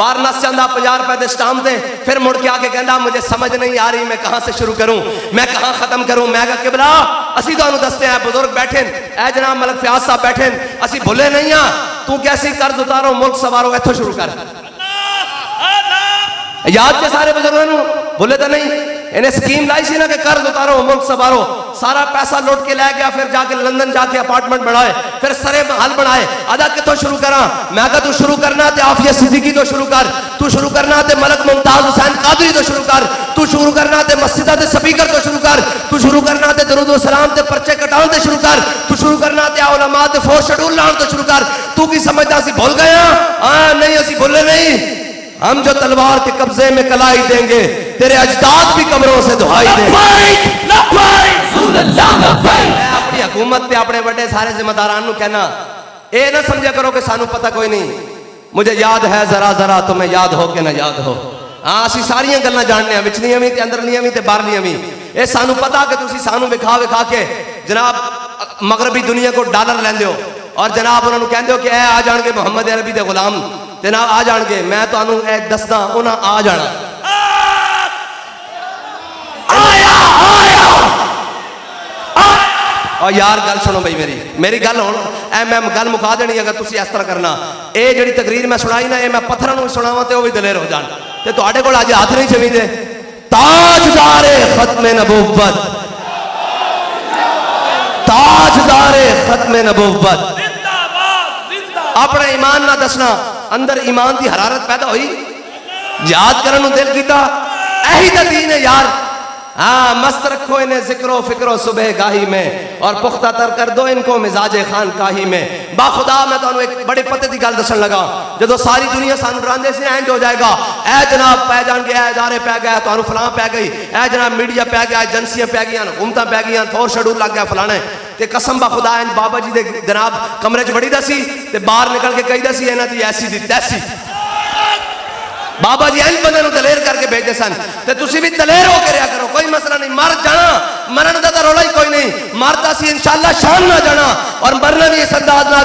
बाहर नस जाता 50 रुपए के स्टाम्प से, फिर मुड़ के आके कहता मुझे समझ नहीं आ रही मैं कहां से शुरू करूं, मैं कहां खत्म करूं। मैं कहा किबला असी तुहानू दसते हैं, बुजुर्ग बैठे ए जनाब मलक फयाज साहब बैठे, असी भुले नहीं हाँ। तू कैसी कर्ज उतारो मुल्क सवारो, इथों शुरू कर। याद के सारे बुजुर्गों भुले तो नहीं, इन्हें स्कीम लाई सी ना कि कर्ज उतारो मुल्क सवारो, सारा पैसा लौट के लै गया, फिर जाके लंदन जाके अपार्टमेंट बनाए, फिर सरे महल बनाए। अदा कितों शुरू करा? मैं कहा तू शुरू करना ते आफिया सिद्दीकी तो शुरू कर, तू शुरू करना ते मलक मुमताज हुसैन कादरी तो शुरू कर, तू शुरू करना ते मस्जिदा ते स्पीकर तो शुरू कर, तू शुरू करना ते दरूद व सलाम ते पर्चे कटाउन ते शुरू कर, तू शुरू करना ते उलमा ते फोर्स शेड्यूल लाउन तो शुरू कर। तू की समझदा सी भूल गया? हाँ नहीं असी भूले नहीं, हम जो तलवार के कब्जे में कलाई देंगे तेरे अजदाद भी कब्रों से दुहाई देंगे। अपनी हुकूमत पे अपने बड़े सारे जिम्मेदारान नू कहना ये ना समझा करो कि सानू पता कोई नहीं, मुझे याद है जरा जरा तुम्हें याद हो के ना याद हो। हाँ असी सारिया गल्लां जानने विचलियां भी अंदरलियां भी ते बाहरलियां भी। ये सानू पता कि तुसी सानू विखा विखा के जनाब मगरबी दुनिया को डॉलर लैंदे हो और जनाब उन्होंने कहते हो कि ए आ जाएंगे मुहम्मद अरबी दे गुलाम ते ना आ जाएंगे। मैं तुहानू ए दसदा उन्हां आ जाना। और यार गल सुनो भाई मेरी गल हुण मैं गल मुका देनी अगर तुसी इस तरह करना। ये जिहड़ी तकरीर मैं सुनाई ना ये मैं पत्थरां नूं सुणावां ते ओह भी दलेर हो जाण ते तुहाडे कोल अज हाथ नहीं चवींदे। ताजदारे खत्मे नबुव्वत, ताजदारे खत्मे नबुव्वत, अपना ईमान ना दसना, अंदर ईमान की हरारत पैदा हुई, याद करने दिल किया, यही तो दीन है यार। हाँ मस्त रखो इन्हें जिक्रो फिक्रो सुबह गाही में और पुख्ता तर कर दो इनको मिजाजे खान काही में। बाखुदा मैं तुहानू एक बड़े पते की गल दसन लगा, जो सारी दुनिया सानू डरांदे से इंज हो जाएगा, ए जनाब पै जाएंगे, ए इदारे पै गए, तुहानू फलां पै गई, ए जनाब मीडिया पै गया, एजेंसियां पै गई, हुकूमतां पै गई, फोर्स शेड्यूल लग गया फलाने ते कसम बाखुदा इंज बाबा जी दे जनाब कमरे च बड़ी दसी ते बाहर निकल के कही दसी इन्हां दी ऐसी दी तैसी। बाबा जी इंज बंदे नूं दलेर करके भेजते सन ते तुसी भी दलेर हो के रहा करो, कोई मसला नहीं। मर जाना, मरण दा तां रौला ही कोई नहीं, मरदा सी इंशाअल्लाह शान ना जाना और मरना भी इस अंदाज ना